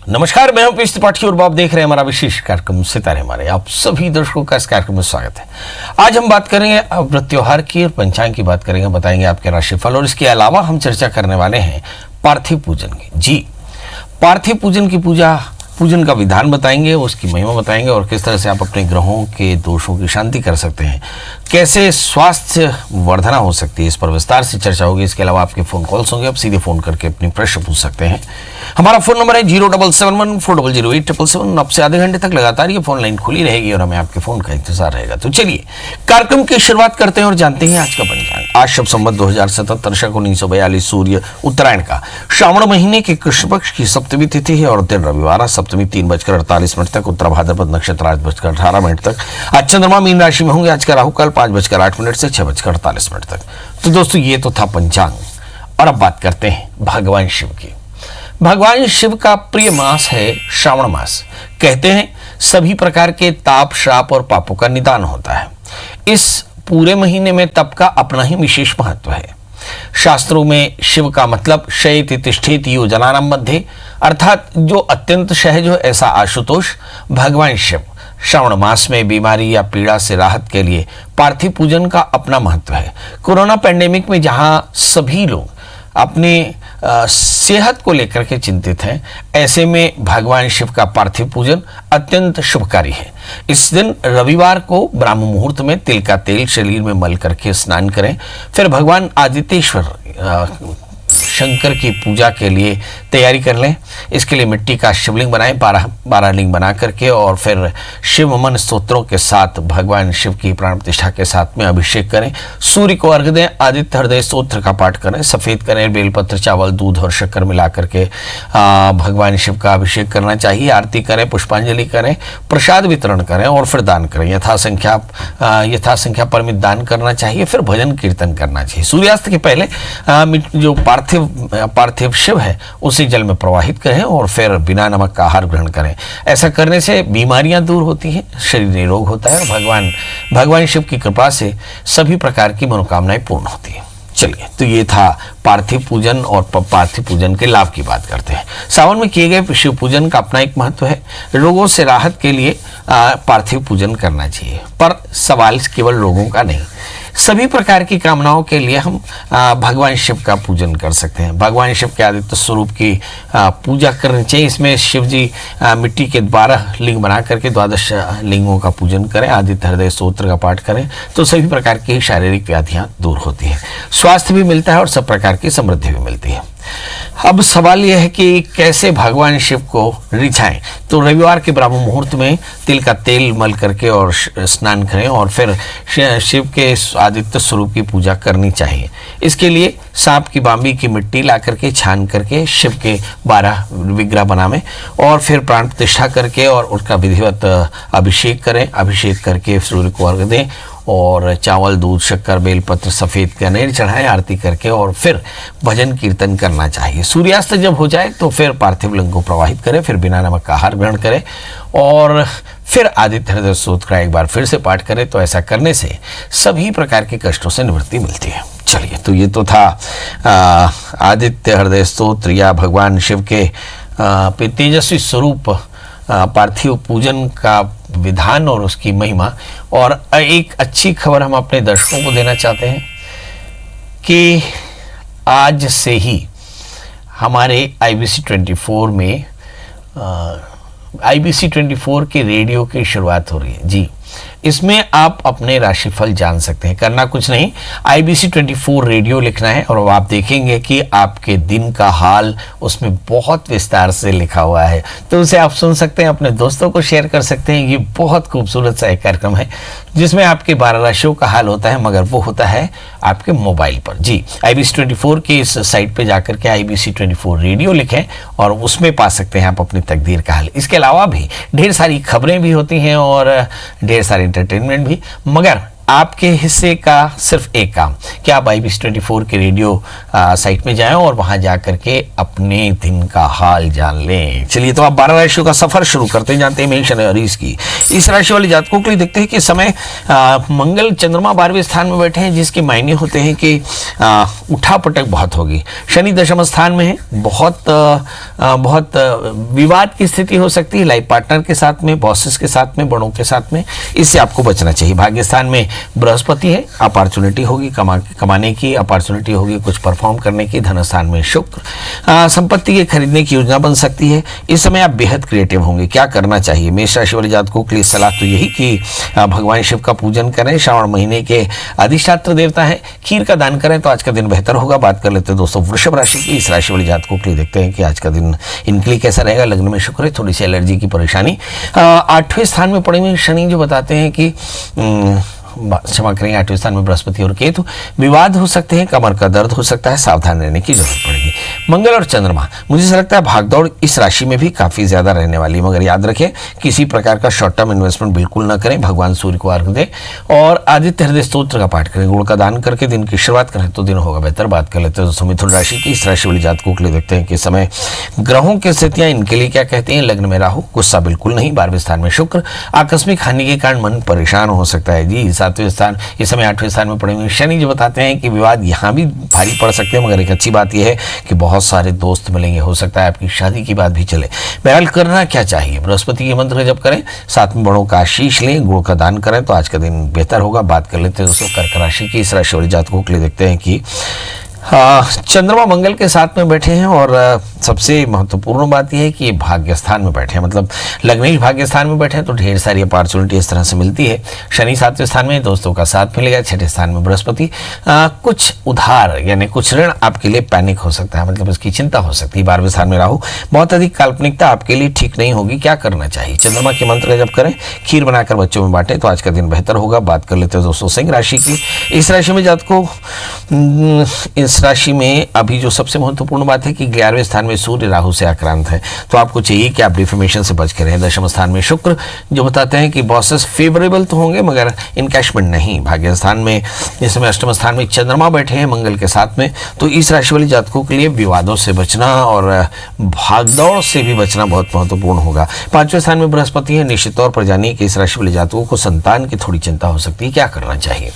नमस्कार, मैं हूं पीयूष त्रिपाठी और आप देख रहे हैं हमारा विशेष कार्यक्रम सितारे हमारे। आप सभी दर्शकों का इस कार्यक्रम में स्वागत है। आज हम बात करेंगे व्रत त्योहार की और पंचांग की बात करेंगे, बताएंगे आपके राशिफल और इसके अलावा हम चर्चा करने वाले हैं पार्थिव पूजन की। जी, पार्थिव पूजन की पूजन का विधान बताएंगे, उसकी महिमा बताएंगे और किस तरह से आप अपने ग्रहों के दोषों की शांति कर सकते हैं, कैसे स्वास्थ्य वर्धना हो सकती है, इस पर विस्तार से चर्चा होगी। इसके अलावा आपके फोन कॉल्स होंगे, आप सीधे फोन करके अपनी प्रश्न पूछ सकते हैं। हमारा फोन नंबर है 07714008777। अब से आधे घंटे तक लगातार ये फोन लाइन खुली रहेगी और हमें आपके फोन का इंतजार रहेगा। तो चलिए कार्यक्रम की शुरुआत करते हैं और जानते हैं आज का पंचांग। आज शब संवत 2077 शक 1942 सूर्य उत्तरायण का श्रावण महीने के कृष्ण पक्ष की सप्तमी तिथि है और दिन रविवार, सप्तमी 3:48 तक, उत्तर भाद्रपद नक्षत्र 8:18 तक। आज चंद्रमा मीन राशि में होंगे। आज का राहु काल 5:08 से 6:48 तक। तो दोस्तों ये तो था पंचांग और अब बात करते हैं भगवान शिव की। भगवान शिव का प्रिय मास है श्रावण मास। कहते हैं सभी प्रकार के ताप, श्राप और पापों का निदान होता है। इस पूरे महीने में तप का अपना ही विशेष महत्व है। शास्त्रों में शिव का मतलब शयति तिष्ठेति योजनानां मध्ये, अर्थात जो अत्यंत सहज हो ऐसा आशुतोष भगवान शिव। श्रावण मास में बीमारी या पीड़ा से राहत के लिए पार्थिव पूजन का अपना महत्व है। कोरोना पैंडेमिक में जहां सभी लोग अपनी सेहत को लेकर के चिंतित हैं, ऐसे में भगवान शिव का पार्थिव पूजन अत्यंत शुभकारी है। इस दिन रविवार को ब्राह्म मुहूर्त में तिल का तेल शरीर में मल करके स्नान करें। फिर भगवान आदित्येश्वर शंकर की पूजा के लिए तैयारी कर लें। इसके लिए मिट्टी का शिवलिंग बनाएं, 12 लिंग बना करके, और फिर शिव मन स्तोत्रों के साथ भगवान शिव की प्राण प्रतिष्ठा के साथ में अभिषेक करें। सूर्य को अर्घ्य दें, आदित्य हृदय स्तोत्र का पाठ करें, सफेद करें, बेलपत्र, चावल, दूध और शक्कर मिला करके भगवान शिव का अभिषेक करना चाहिए। आरती करें, पुष्पांजलि करें, प्रसाद वितरण करें और फिर दान करें। यथासंख्या परमित दान करना चाहिए। फिर भजन कीर्तन करना चाहिए। सूर्यास्त के पहले जो पार्थिव शिव है उसे जल में प्रवाहित करें और फिर बिना नमक का आहार ग्रहण करें। ऐसा करने से बीमारियां दूर होती हैं, शरीर निरोग होता है और भगवान शिव की कृपा से सभी प्रकार की मनोकामनाएं पूर्ण होती हैं। चलिए, तो ये था पार्थिव पूजन और पार्थिव पूजन के लाभ की बात करते हैं। सावन में किए गए शिव पूजन का अपना एक महत्व है। रोगों से राहत के लिए पार्थिव पूजन करना चाहिए, पर सवाल केवल रोगों का नहीं, सभी प्रकार की कामनाओं के लिए हम भगवान शिव का पूजन कर सकते हैं। भगवान शिव के आदित्य स्वरूप की पूजा करनी चाहिए। इसमें शिव जी मिट्टी के 12 लिंग बना करके 12 लिंगों का पूजन करें, आदित्य हृदय स्तोत्र का पाठ करें, तो सभी प्रकार की शारीरिक व्याधियां दूर होती हैं, स्वास्थ्य भी मिलता है और सब प्रकार की समृद्धि भी मिलती है। अब सवाल यह है कि कैसे भगवान शिव को रिझाएं। तो रविवार के ब्राह्म मुहूर्त में तिल का तेल मल करके और स्नान करें और फिर शिव के आदित्य स्वरूप की पूजा करनी चाहिए। इसके लिए सांप की बांबी की मिट्टी ला करके छान करके शिव के 12 विग्रह बनावें और फिर प्राण प्रतिष्ठा करके और उसका विधिवत अभिषेक करें। अभिषेक करके सूर्य को अर्घ्य दें और चावल, दूध, शक्कर, बेलपत्र, सफ़ेद कनेर चढ़ाएं आरती करके और फिर भजन कीर्तन करना चाहिए। सूर्यास्त जब हो जाए तो फिर पार्थिव लिंग को प्रवाहित करें, फिर बिना नमक का आहार ग्रहण करें और फिर आदित्य हृदय स्तोत्र का एक बार फिर से पाठ करें। तो ऐसा करने से सभी प्रकार के कष्टों से निवृत्ति मिलती है। चलिए, तो ये तो था आदित्य हृदय स्तोत्र या भगवान शिव के तेजस्वी स्वरूप पार्थिव पूजन का विधान और उसकी महिमा। और एक अच्छी खबर हम अपने दर्शकों को देना चाहते हैं कि आज से ही हमारे IBC 24 में IBC 24 के रेडियो की शुरुआत हो रही है। जी, इसमें आप अपने राशिफल जान सकते हैं। करना कुछ नहीं, IBC 24 रेडियो लिखना है और आप देखेंगे कि आपके दिन का हाल उसमें बहुत विस्तार से लिखा हुआ है। तो उसे आप सुन सकते हैं, अपने दोस्तों को शेयर कर सकते हैं। ये बहुत खूबसूरत सा एक कार्यक्रम है जिसमें आपके 12 राशियों का हाल होता है, मगर वो होता है आपके मोबाइल पर। जी, IBC 24 की इस साइट पर जाकर के IBC 24 रेडियो लिखें और उसमें पा सकते हैं आप अपनी तकदीर का हाल। इसके अलावा भी ढेर सारी खबरें भी होती हैं और ढेर सारी एंटरटेनमेंट भी, मगर आपके हिस्से का सिर्फ एक काम कि आप IBC24 के रेडियो साइट में जाएं और वहां जाकर के अपने दिन का हाल जान लें। चलिए, तो आप 12 राशियों का सफर शुरू करते हैं। जानते हैं मेष और अरीस की इस राशि वाले जातकों के लिए देखते हैं कि समय मंगल चंद्रमा 12वें स्थान में बैठे हैं, जिसके मायने होते हैं कि उठापटक बहुत होगी। शनि दशम स्थान में है, बहुत विवाद की स्थिति हो सकती है लाइफ पार्टनर के साथ में, बॉसेस के साथ में, बड़ों के साथ में, इससे आपको बचना चाहिए। भाग्य स्थान में बृहस्पति है, अपॉर्चुनिटी होगी कमाने की, अपॉर्चुनिटी होगी कुछ परफॉर्म करने की। धन स्थान में शुक्र, संपत्ति के खरीदने की योजना बन सकती है। इस समय आप बेहद क्रिएटिव होंगे। क्या करना चाहिए मेष राशि वाले जातकों के लिए? सलाह तो यही कि भगवान शिव का पूजन करें। श्रावण महीने के अधिष्ठात्र देवता है, खीर का दान करें तो आज का दिन बेहतर होगा। बात कर लेते हैं दोस्तों वृषभ राशि की इस राशि वाले जातकों के लिए। देखते हैं कि आज का दिन इनके लिए कैसा रहेगा। लग्न में शुक्र है, थोड़ी सी एलर्जी की परेशानी। 8वें स्थान में पड़े हुए शनि जो बताते हैं कि क्षमा करेंगे, 8वें स्थान में बृहस्पति और केतु, विवाद हो सकते हैं, कमर का दर्द हो सकता है, सावधान रहने की जरूरत पड़ेगी। मंगल और चंद्रमा, मुझे ऐसा लगता है भागदौड़ इस राशि में भी काफी ज्यादा रहने वाली है, मगर याद रखें किसी प्रकार का शॉर्ट टर्म इन्वेस्टमेंट बिल्कुल ना करें। भगवान सूर्य को अर्घ दें और आदित्य हृदय स्तोत्र का पाठ करें, गुड़ का दान करके दिन की शुरुआत करें तो दिन होगा बेहतर। बात कर लेते हैं दोस्तों मिथुन राशि की इस राशि वाले जातकों के लिए। देखते हैं कि समय ग्रहों की स्थितियां इनके लिए क्या कहती हैं। लग्न में राहु, गुस्सा बिल्कुल नहीं। 12वें स्थान में शुक्र, आकस्मिक हानि के कारण मन परेशान हो सकता है जी। 7वें स्थान, इस समय 8वें स्थान में पड़े हुए शनि जो बताते हैं कि विवाद यहाँ भी भारी पड़ सकते हैं, मगर एक अच्छी बात यह है कि बहुत सारे दोस्त मिलेंगे, हो सकता है आपकी शादी की बात भी चले। बहरहाल करना क्या चाहिए, बृहस्पति के मंत्र जप करें, साथ में बड़ों का आशीष लें, गुड़ का दान करें तो आज का दिन बेहतर होगा। बात कर लेते हैं दोस्तों कर्क राशि की इस राशि वाले जातकों के लिए। देखते हैं कि चंद्रमा मंगल के साथ में बैठे हैं और सबसे महत्वपूर्ण बात यह है कि ये भाग्य स्थान में बैठे हैं, मतलब लग्नेश भाग्य स्थान में बैठे हैं तो ढेर सारी अपॉर्चुनिटी इस तरह से मिलती है। शनि 7वें स्थान में, दोस्तों का साथ मिलेगा। 6ठे स्थान में बृहस्पति, कुछ उधार यानी कुछ ऋण आपके लिए पैनिक हो सकता है, मतलब इसकी चिंता हो सकती है। 12वें स्थान में राहु, बहुत अधिक काल्पनिकता आपके लिए ठीक नहीं होगी। क्या करना चाहिए, चंद्रमा के मंत्र जप करें, खीर बनाकर बच्चों में बांटें तो आज का दिन बेहतर होगा। बात कर लेते हैं दोस्तों सिंह राशि की इस राशि में जातकों, इस राशि में अभी जो सबसे महत्वपूर्ण बात है कि 11वें स्थान में सूर्य राहु से आक्रांत है, तो आपको चाहिए कि आप डिफेमेशन से बच के रहें। दशम स्थान में शुक्र जो बताते हैं कि बॉसेस फेवरेबल तो होंगे मगर इनकैशमेंट नहीं। भाग्य स्थान में इस समय 8वें स्थान में चंद्रमा बैठे हैं मंगल के साथ में, तो इस राशि वाले जातकों के लिए विवादों से बचना और भागदौड़ से भी बचना बहुत महत्वपूर्ण होगा। 5वें स्थान में बृहस्पति है, निश्चित तौर पर जानिए कि इस राशि वाले जातकों को संतान की थोड़ी चिंता हो सकती है। क्या करना चाहिए,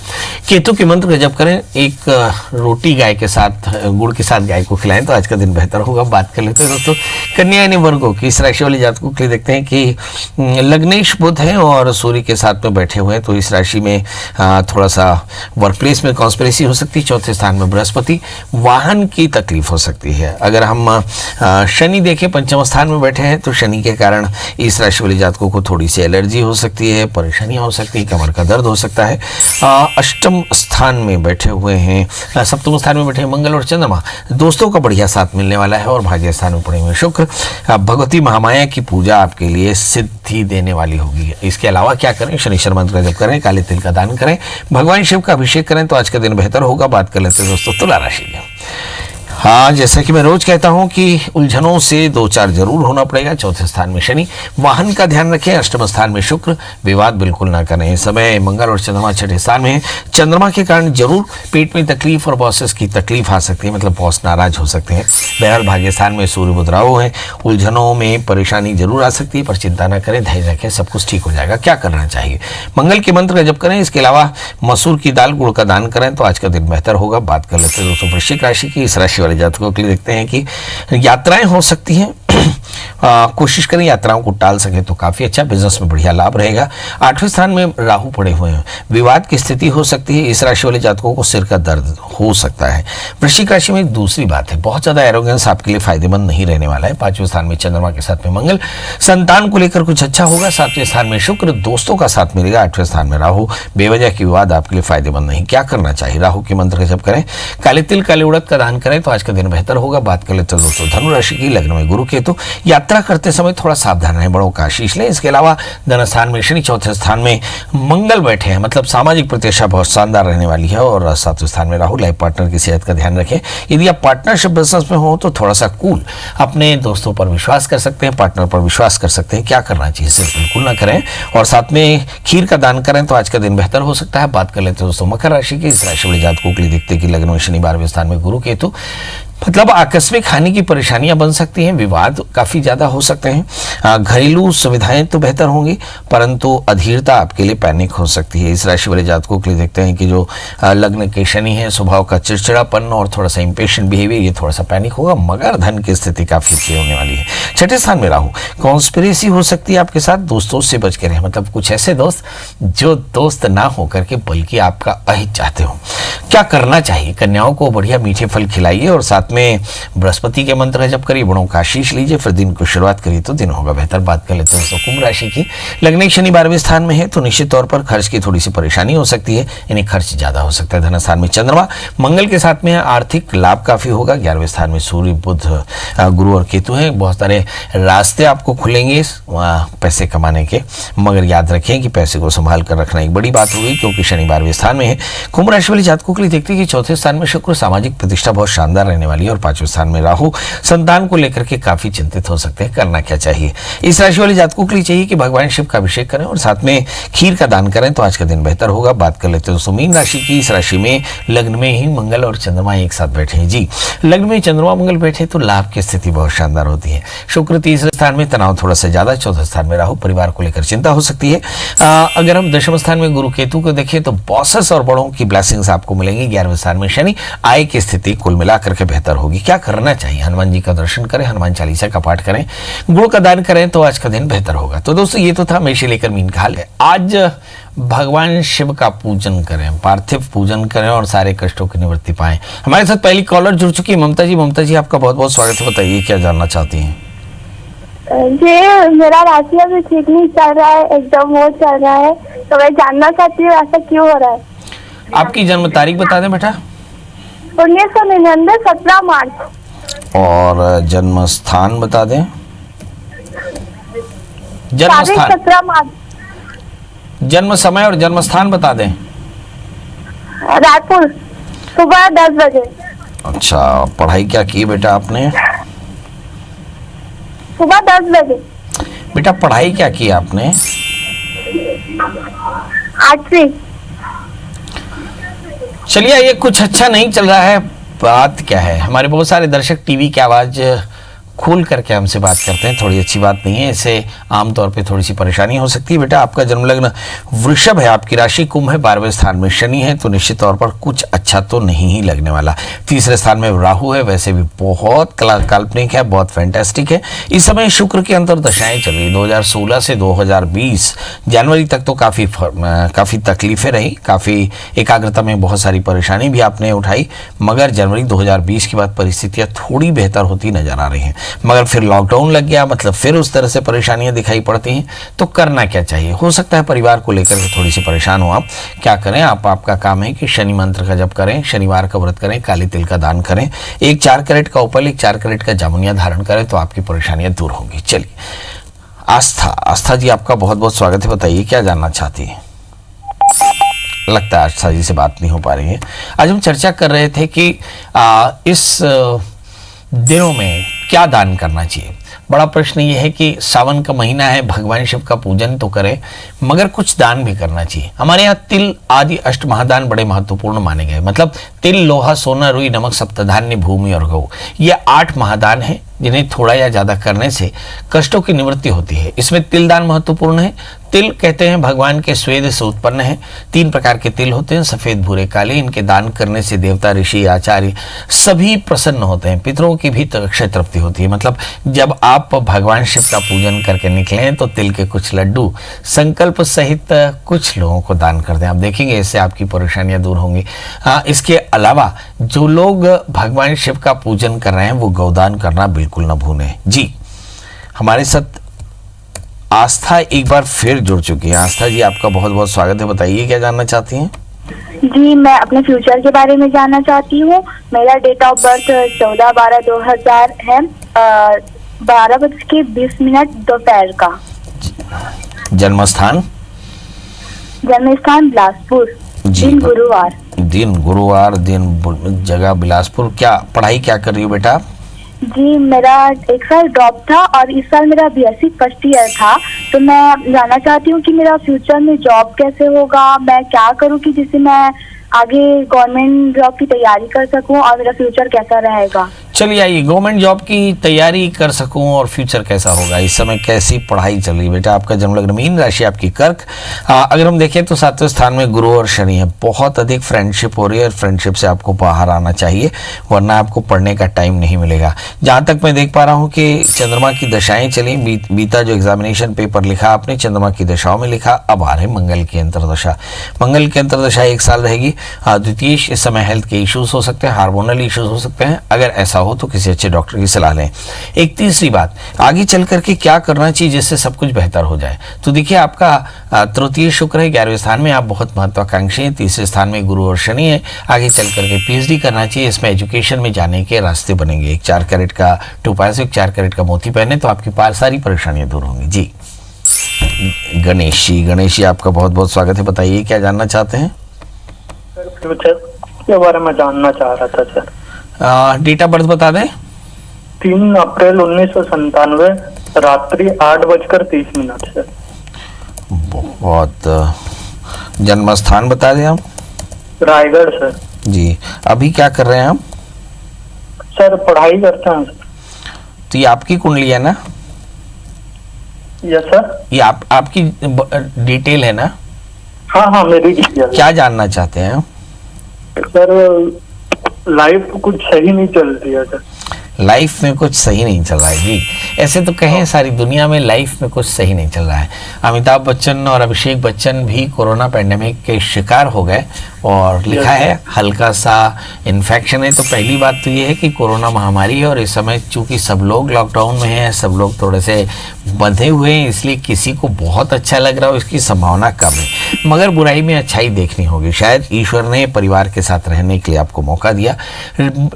केतु के मंत्र का जप करें, एक रोटी गाय के साथ, गुड़ के साथ गाय को खिलाएं तो आज का दिन बेहतर होगा। बात कर लेते हैं दोस्तों कन्या यानी वर्गों की इस राशि वाले जातकों के लिए। देखते हैं कि लग्नेश बुध है और सूर्य के साथ में बैठे हुए हैं, तो इस राशि में थोड़ा सा वर्क प्लेस में कॉन्स्पिरेसी हो सकती है। 4थे स्थान में बृहस्पति, वाहन की तकलीफ हो सकती है। अगर हम शनि देखें 5वें स्थान में बैठे हैं तो शनि के कारण इस राशि वाले जातकों को थोड़ी सी एलर्जी हो सकती है, परेशानियां हो सकती है, कमर का दर्द हो सकता है। 8वें स्थान में बैठे हुए हैं, 7वें स्थान में बैठे हैं मंगल और चंद्रमा, दोस्तों का बढ़िया साथ मिलने वाला है। और भाग्य स्थान में पड़े हुए शुक्र, भगवती महामाया की पूजा आपके लिए सिद्धि देने वाली होगी। इसके अलावा क्या करें, शनिश्चर मंत्र का जप करें, काले तिल का दान करें, भगवान शिव का अभिषेक करें तो आज का दिन बेहतर होगा। बात कर लेते हैं दोस्तों तुला राशि की। हाँ, जैसा कि मैं रोज कहता हूं कि उलझनों से दो चार जरूर होना पड़ेगा। 4थे स्थान में शनि, वाहन का ध्यान रखें। 8वें स्थान में शुक्र, विवाद बिल्कुल ना करें। इस समय मंगल और चंद्रमा 6ठे स्थान में है, चंद्रमा के कारण जरूर पेट में तकलीफ और बॉसेस की तकलीफ आ सकती है, मतलब बॉस नाराज हो सकते हैं। बहरहाल भाग्य स्थान में सूर्य बुध राहु है, उलझनों में परेशानी जरूर आ सकती है पर चिंता ना करें, धैर्य रखें, सब कुछ ठीक हो जाएगा। क्या करना चाहिए, मंगल के मंत्र का जप करें, इसके अलावा मसूर की दाल गुड़ का दान करें तो आज का दिन बेहतर होगा। बात कर लेते हैं दोस्तों वृश्चिक राशि की इस राशि वाले जातकों के लिए। देखते हैं कि यात्राएं हो सकती हैं, कोशिश करें यात्राओं को टाल सके तो काफी अच्छा, बिजनेस में बढ़िया लाभ रहेगा। 8वें स्थान में राहु पड़े हुए हैं, विवाद की स्थिति हो सकती है। इस राशि वाले जातकों को सिर का दर्द हो सकता है। वृश्चिक राशि में एक दूसरी बात है, बहुत ज्यादा एरोगेंस आपके लिए फायदेमंद नहीं रहने वाला है। 5वें स्थान में चंद्रमा के साथ में मंगल, संतान को लेकर कुछ अच्छा होगा। 7वें स्थान में शुक्र, दोस्तों का साथ मिलेगा। 8वें स्थान में राहु, बेवजह की विवाद आपके लिए फायदेमंद नहीं। क्या करना चाहिए, राहु के मंत्र का जप करें, काले तिल काले उड़द का दान करें तो आज का दिन बेहतर होगा। बात कर लेते हैं दोस्तों धनु राशि की। लग्न में गुरु केतु, यात्रा आंकड़ा करते समय थोड़ा सावधान रहें, बड़ों का आशीष लें। इसके अलावा धन स्थान में शनि, चौथे स्थान में मंगल बैठे हैं, मतलब सामाजिक प्रतिष्ठा बहुत शानदार रहने वाली है। और सातवें स्थान में राहु, लाइफ पार्टनर की सेहत का ध्यान रखें। यदि आप पार्टनरशिप बिजनेस में हो तो थोड़ा सा कूल, अपने दोस्तों पर विश्वास कर सकते हैं, पार्टनर पर विश्वास कर सकते हैं। क्या करना चाहिए सिर्फ बिल्कुल ना करें। और साथ में खीर का दान करें तो आज का दिन बेहतर हो सकता है। बात कर लेते हैं दोस्तों मकर राशि की। इस राशि वाले जातकों के लिए देखते हैं कि लग्न में शनि, 12वें स्थान में गुरु, केतु, मतलब आकस्मिक हानि की परेशानियां बन सकती हैं, विवाद काफी ज्यादा हो सकते हैं। घरेलू सुविधाएं तो बेहतर होंगी, परंतु अधीरता आपके लिए पैनिक हो सकती है। इस राशि वाले जातकों के लिए देखते हैं कि जो लग्न के शनि है, स्वभाव का चिड़चिड़ापन और थोड़ा सा इंपेशेंट बिहेवियर, ये थोड़ा सा पैनिक होगा। मगर धन की स्थिति काफी अच्छी होने वाली है। छठे स्थान में राहु, कॉन्स्पिरेसी हो सकती है आपके साथ, दोस्तों से बच के रहें, मतलब कुछ ऐसे दोस्त जो दोस्त ना हो करके बल्कि आपका अहित चाहते हो। क्या करना चाहिए? कन्याओं को बढ़िया मीठे फल खिलाइए और साथ में बृहस्पति के मंत्र जप करिए, बड़ों का आशीष लीजिए, फिर दिन को शुरुआत करिए तो दिन होगा बेहतर। बात कर लेते हैं कुंभ राशि की। लग्न शनि 12वें स्थान में है तो निश्चित तौर पर खर्च की थोड़ी सी परेशानी हो सकती है, यानी खर्च ज्यादा हो सकता है। धन स्थान में चंद्रमा मंगल के साथ में आर्थिक लाभ काफी होगा। 11वें स्थान में सूर्य, बुध, गुरु और केतु हैं। बहुत सारे रास्ते आपको खुलेंगे पैसे कमाने के, मगर याद रखें कि पैसे को संभाल कर रखना एक बड़ी बात होगी, क्योंकि शनि 12वें स्थान में है। कुंभ राशि वाले जातकों के लिए देखते हैं कि चौथे स्थान में शुक्र, सामाजिक प्रतिष्ठा बहुत शानदार रहने वाली है। और 5वें स्थान में राहु, संतान को लेकर के काफी चिंतित हो सकते हैं। करना क्या चाहिए? इस राशि वाले जातकों के लिए चाहिए कि भगवान शिव का अभिषेक करें और साथ में खीर का दान करें तो आज का दिन बेहतर होगा। बात कर लेते हैं दोस्तों मीन राशि की। इस राशि में लग्न में ही मंगल और चंद्रमा एक साथ बैठे हैं। जी, लग्न में चंद्रमा मंगल बैठे तो लाभ की स्थिति बहुत शानदार होती है। शुक्र तीसरे स्थान में, तनाव थोड़ा सा ज्यादा। चौथे स्थान में राहु, परिवार को लेकर चिंता हो सकती है। अगर हम दशम स्थान में गुरु केतु को देखें तो बॉसेस और बड़ों की ब्लेसिंग्स आपको मिलेंगी। 11वें स्थान में शनि, आय की स्थिति कुल मिलाकर के बेहतर होगी। क्या करना चाहिए? हनुमान जी का दर्शन करें, हनुमान चालीसा का पाठ करें, गुड़ का दान करें तो आज का दिन बेहतर होगा। तो दोस्तों ये तो था मेष से लेकर मीन का हाल है। आज भगवान शिव का पूजन करें, पार्थिव पूजन करें और सारे कष्टों की निवृत्ति पाएं। हमारे साथ पहली कॉलर जुड़ चुकी है ममता जी। ममता जी आपका बहुत बहुत स्वागत है। बताइए क्या जानना चाहती हैं? जी, मेरा राशि अभी ठीक नहीं चल रहा है, एकदम वो चल रहा है, तो मैं जानना चाहती हूँ ऐसा क्यों हो रहा है। आपकी जन्म तारीख बता दें बेटा। 1999 17 मार्च। और जन्म स्थान बता दें। जन्म स्थान 17 मार्च। जन्म समय और जन्म स्थान बता दें। रायपुर, सुबह 10 बजे। अच्छा, पढ़ाई क्या की बेटा आपने? सुबह 10 बजे। बेटा पढ़ाई क्या की आपने? 8वीं। चलिए, ये कुछ अच्छा नहीं चल रहा है। बात क्या है? हमारे बहुत सारे दर्शक टीवी की आवाज खोल करके हमसे बात करते हैं, थोड़ी अच्छी बात नहीं है। इससे आमतौर पे थोड़ी सी परेशानी हो सकती है। बेटा आपका जन्म लग्न वृषभ है, आपकी राशि कुंभ है, 12वें स्थान में शनि है, तो निश्चित तौर पर कुछ अच्छा तो नहीं ही लगने वाला। तीसरे स्थान में राहु है, वैसे भी बहुत काल्पनिक है, बहुत फैंटास्टिक है। इस समय शुक्र की अंतर्दशाएं चल रही। 2016 से 2020 जनवरी तक तो काफी तकलीफें रही, काफी एकाग्रता में बहुत सारी परेशानी भी आपने उठाई, मगर जनवरी 2020 के बाद परिस्थितियां थोड़ी बेहतर होती नजर आ रही हैं। मगर फिर लॉकडाउन लग गया, मतलब फिर उस तरह से परेशानियां दिखाई पड़ती हैं। तो करना क्या चाहिए? हो सकता है परिवार को लेकर के थोड़ी सी परेशान हो आप। क्या करें? आपका काम है कि शनि मंत्र का जप करें, शनिवार का व्रत करें, काले तिल का दान करें, एक 4 कैरेट का उपल, एक 4 कैरेट का जामुनिया धारण करें तो आपकी परेशानियां दूर होंगी। चलिए, आस्था जी आपका बहुत बहुत स्वागत है। बताइए क्या जानना चाहती है? लगता है आस्था जी से बात नहीं हो पा रही है। आज हम चर्चा कर रहे थे कि इस दिनों में क्या दान करना चाहिए। बड़ा प्रश्न ये है कि सावन का महीना है, भगवान शिव का पूजन तो करें, मगर कुछ दान भी करना चाहिए। हमारे यहाँ तिल आदि अष्ट महादान बड़े महत्वपूर्ण माने गए। मतलब तिल, लोहा, सोना, रुई, नमक, सप्तधान्य, भूमि और गौ, ये 8 महादान हैं जिन्हें थोड़ा या ज्यादा करने से कष्टों की निवृत्ति होती है। इसमें तिल दान महत्वपूर्ण है। तिल कहते हैं भगवान के स्वेद से उत्पन्न है। 3 प्रकार के तिल होते हैं, सफेद, भूरे, काले। इनके दान करने से देवता, ऋषि, आचार्य सभी प्रसन्न होते हैं, पितरों की भी अक्षय तृप्ति होती है। मतलब जब आप भगवान शिव का पूजन करके निकलें तो तिल के कुछ लड्डू संकल्प सहित कुछ लोगों को दान कर दें। आप देखेंगे इससे आपकी परेशानियां दूर होंगी। इसके अलावा जो लोग भगवान शिव का पूजन कर रहे हैं वो गौदान करना बिल्कुल न भूलें। जी, हमारे साथ आस्था एक बार फिर जुड़ चुकी है। आस्था जी आपका बहुत बहुत स्वागत है। बताइए क्या जानना चाहती हैं? जी, मैं अपने फ्यूचर के बारे में जानना चाहती हूँ। मेरा डेट ऑफ बर्थ 14/12/2000 है। 12:20 दोपहर का। जन्म स्थान? जन्म स्थान बिलासपुर। जी, दिन गुरुवार। दिन गुरुवार, जगह बिलासपुर। क्या पढ़ाई क्या कर रही हो बेटा? जी, मेरा 1 साल ड्रॉप था और इस साल मेरा BSc फर्स्ट ईयर था। तो मैं जानना चाहती हूँ कि मेरा फ्यूचर में जॉब कैसे होगा, मैं क्या करूँ कि जिससे मैं आगे गवर्नमेंट जॉब की तैयारी कर सकूं और मेरा फ्यूचर कैसा रहेगा। चलिए आइए, गवर्नमेंट जॉब की तैयारी कर सकूं और फ्यूचर कैसा होगा, इस समय कैसी पढ़ाई चल रही है बेटा? आपका जन्म लग्न मीन राशि, आपकी कर्क। अगर हम देखें तो 7वें स्थान में गुरु और शनि है। बहुत अधिक फ्रेंडशिप हो रही है और फ्रेंडशिप से आपको बाहर आना चाहिए, वरना आपको पढ़ने का टाइम नहीं मिलेगा। जहाँ तक मैं देख पा रहा हूँ कि चंद्रमा की दशाएं चली, बीता जो एग्जामिनेशन पेपर लिखा आपने चंद्रमा की दशाओं में लिखा, अब आ रहे मंगल की अंतरदशा। मंगल की अंतरदशा 1 साल रहेगी। द्वितीय, इस समय हेल्थ के इश्यूज हो सकते हैं, हार्मोनल इश्यूज हो सकते हैं। अगर ऐसा हो तो किसी अच्छे डॉक्टर की सलाह लें। एक तीसरी बात, आगे चल करके क्या करना चाहिए जिससे सब कुछ बेहतर हो जाए। तो देखिए, आपका तृतीय शुक्र है 11वें स्थान में, आप बहुत महत्वाकांक्षी हैं। तीसरे स्थान में गुरु और शनि है। आगे चल करके PhD करना चाहिए, इसमें एजुकेशन में जाने के रास्ते बनेंगे। एक 4 कैरेट का टोपाज से 4 कैरेट का मोती पहने तो आपकी सारी परेशानियां दूर होंगी। जी, गणेश जी आपका बहुत बहुत स्वागत है। बताइए क्या जानना चाहते हैं? फ्यूचर के बारे में जानना चाह रहा था सर। डेट ऑफ बर्थ बता दें। 3 अप्रैल 1997, रात्रि 8:30 सर। बहुत। जन्म स्थान बता दें आप। रायगढ़ सर। जी, अभी क्या कर रहे हैं आप? सर पढ़ाई करते हैं सर। तो ये आपकी कुंडली है ना? Yes sir. ये आपकी डिटेल है ना? हाँ मेरी डिटेल। क्या जानना चाहते हैं आप? सर लाइफ कुछ सही नहीं चल रही है सर। लाइफ में कुछ सही नहीं चल रहा है जी। ऐसे तो कहें सारी दुनिया में लाइफ में कुछ सही नहीं चल रहा है। अमिताभ बच्चन और अभिषेक बच्चन भी कोरोना पैंडेमिक के शिकार हो गए और लिखा है हल्का सा इन्फेक्शन है। तो पहली बात तो ये है कि कोरोना महामारी है और इस समय चूंकि सब लोग लॉकडाउन में हैं, सब लोग थोड़े से बंधे हुए हैं, इसलिए किसी को बहुत अच्छा लग रहा हो इसकी संभावना कम है। मगर बुराई में अच्छाई देखनी होगी। शायद ईश्वर ने परिवार के साथ रहने के लिए आपको मौका दिया।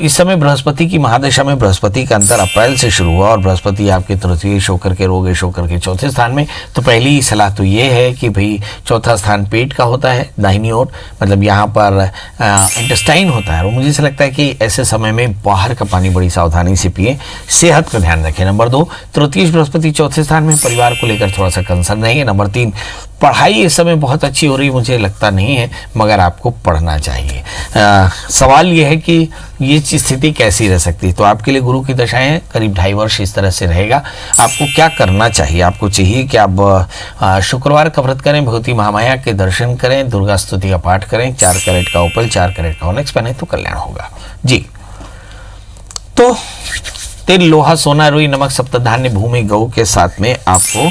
इस समय बृहस्पति की महादशा में बृहस्पति का अंतर अप्रैल से शुरू हुआ और बृहस्पति आपके तृतीय होकर के रोगेश होकर के चौथे स्थान में। तो पहली सलाह तो ये है कि भाई चौथा स्थान पेट का होता है, दाहिनी ओर, मतलब यहाँ पर इंटेस्टाइन होता है। और मुझे ऐसा लगता है कि ऐसे समय में बाहर का पानी बड़ी सावधानी से पिए, सेहत का ध्यान रखें। नंबर 2, तृतीय बृहस्पति चौथे स्थान में, परिवार को लेकर थोड़ा सा कंसर्न रहेंगे। नंबर 3, पढ़ाई इस समय बहुत अच्छी हो रही मुझे लगता नहीं है, मगर आपको पढ़ना चाहिए। सवाल ये है कि ये स्थिति कैसी रह सकती है। तो आपके लिए गुरु की दशाएं करीब 2.5 वर्ष इस तरह से रहेगा। आपको क्या करना चाहिए? आपको चाहिए कि आप शुक्रवार का व्रत करें, भगवती महामाया के दर्शन करें, दुर्गा स्तुति का पाठ करें, 4 कैरेट का ओपल, 4 कैरेट का ऑनिक्स पहने तो कल्याण होगा जी। तो तिल, लोहा, सोना, रुई, नमक, सप्तधान्य, भूमि, गौ के साथ में आपको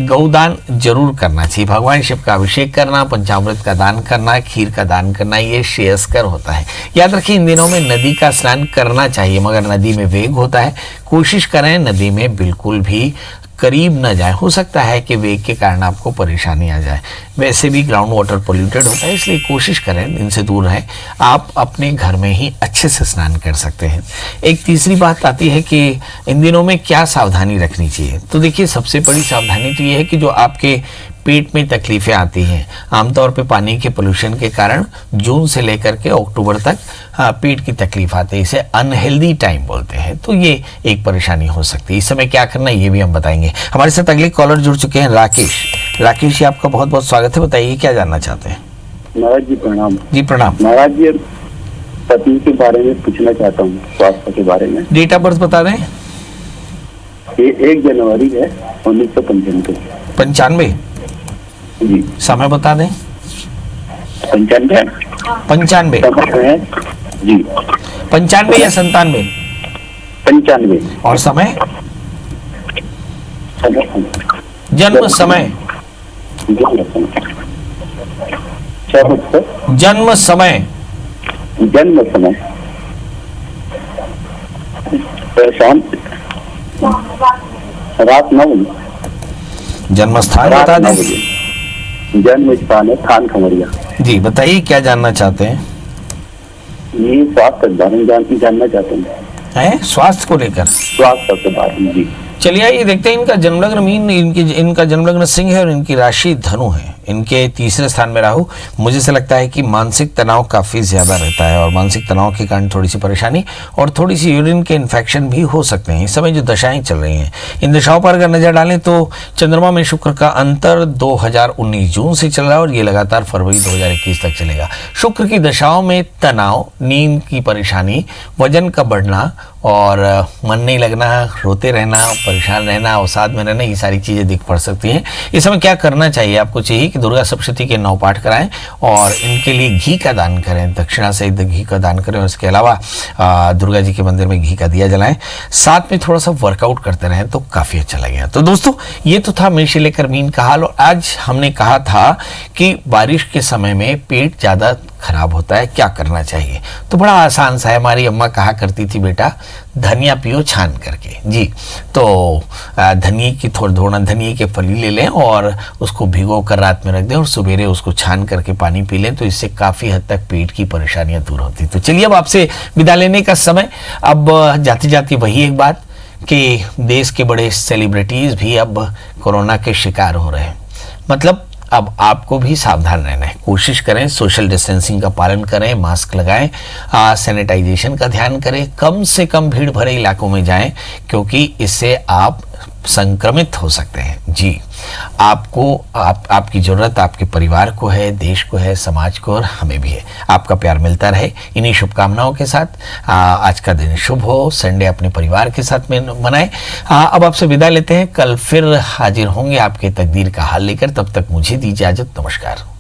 गौदान जरूर करना चाहिए। भगवान शिव का अभिषेक करना, पंचामृत का दान करना, खीर का दान करना, ये श्रेयस्कर होता है। याद रखिए, इन दिनों में नदी का स्नान करना चाहिए, मगर नदी में वेग होता है। कोशिश करें नदी में बिल्कुल भी करीब न जाए। हो सकता है कि वेग के कारण आपको परेशानी आ जाए। वैसे भी ग्राउंड वाटर पोल्यूटेड होता है, इसलिए कोशिश करें इनसे दूर रहें। आप अपने घर में ही अच्छे से स्नान कर सकते हैं। एक तीसरी बात आती है कि इन दिनों में क्या सावधानी रखनी चाहिए। तो देखिए, सबसे बड़ी सावधानी तो ये है कि जो आपके पेट में तकलीफें आती हैं, आमतौर पे पानी के पोल्यूशन के कारण जून से लेकर के अक्टूबर तक पेट की तकलीफ आती है। इसे अनहेल्दी टाइम बोलते हैं। तो ये एक परेशानी हो सकती है। इस समय क्या करना है ये भी हम बताएंगे। हमारे साथ अगले कॉलर जुड़ चुके हैं, राकेश। राकेश जी, आपका बहुत बहुत स्वागत है। बताइए क्या जानना चाहते हैं? महाराज जी प्रणाम। जी प्रणाम। महाराज जी, पत्नी के बारे में पूछना चाहता हूँ, स्वास्थ्य के बारे में। डेट ऑफ बर्थ बता दें। ये 1 जनवरी है 1995। 95 जी। समय बता दें। 95 95 जी। 95 या 97? 95। और समय? जन्म समय? जन्म समय? जन्म समय शाम रात 9 बजे। जन्म स्थान बता दें। जन्म स्थान है खान खमरिया। जी, बताइए क्या जानना चाहते हैं? ये स्वास्थ्य के बारे में जानना चाहते हैं। है स्वास्थ्य को लेकर। स्वास्थ्य के बारे में जी। चलिए आइए देखते हैं इनका जन्मलग्न मीन, इनका जन्मलग्न सिंह है और इनकी राशि धनु है। इनके तीसरे स्थान में राहु। मुझे से लगता है कि मानसिक तनाव काफ़ी ज़्यादा रहता है और मानसिक तनाव के कारण थोड़ी सी परेशानी और थोड़ी सी यूरिन के इन्फेक्शन भी हो सकते हैं। इस समय जो दशाएं चल रही हैं, इन दशाओं पर अगर नज़र डालें तो चंद्रमा में शुक्र का अंतर 2019 जून से चल रहा है और ये लगातार फरवरी 2021 तक चलेगा। शुक्र की दशाओं में तनाव, नींद की परेशानी, वजन का बढ़ना और मन नहीं लगना, रोते रहना, परेशान रहना, अवसाद में रहना, ये सारी चीज़ें दिख पड़ सकती हैं। इस समय क्या करना चाहिए? आपको चाहिए कि दुर्गा सप्तशती के 9 पाठ कराएं और इनके लिए घी का दान करें, दक्षिणा सहित घी का दान करें और इसके अलावा दुर्गा जी के मंदिर में घी का दिया जलाएं। साथ में थोड़ा सा वर्कआउट करते रहें तो काफ़ी अच्छा लगेगा। तो दोस्तों, ये तो था मेष से लेकर मीन का हाल। और आज हमने कहा था कि बारिश के समय में पेट ज़्यादा खराब होता है, क्या करना चाहिए? तो बड़ा आसान सा है। हमारी अम्मा कहा करती थी, बेटा धनिया पियो छान करके। जी, तो धनिए की थोड़ा धनिए के फली ले लें और उसको भिगो कर रात में रख दें और सवेरे उसको छान करके पानी पी लें, तो इससे काफ़ी हद तक पेट की परेशानियां दूर होती। तो चलिए अब आपसे विदा लेने का समय। अब जाते जाते वही एक बात कि देश के बड़े सेलिब्रिटीज़ भी अब कोरोना के शिकार हो रहे हैं। मतलब अब आपको भी सावधान रहना है। कोशिश करें, सोशल डिस्टेंसिंग का पालन करें, मास्क लगाएं, सैनिटाइजेशन का ध्यान करें, कम से कम भीड़ भरे इलाकों में जाएं, क्योंकि इससे आप संक्रमित हो सकते हैं। जी, आपको आपकी ज़रूरत आपके परिवार को है, देश को है, समाज को और हमें भी है। आपका प्यार मिलता रहे। इन्हीं शुभकामनाओं के साथ आज का दिन शुभ हो। संडे अपने परिवार के साथ में मनाएं। अब आपसे विदा लेते हैं। कल फिर हाजिर होंगे आपके तकदीर का हाल लेकर। तब तक मुझे दीजिए इजाजत। नमस्कार।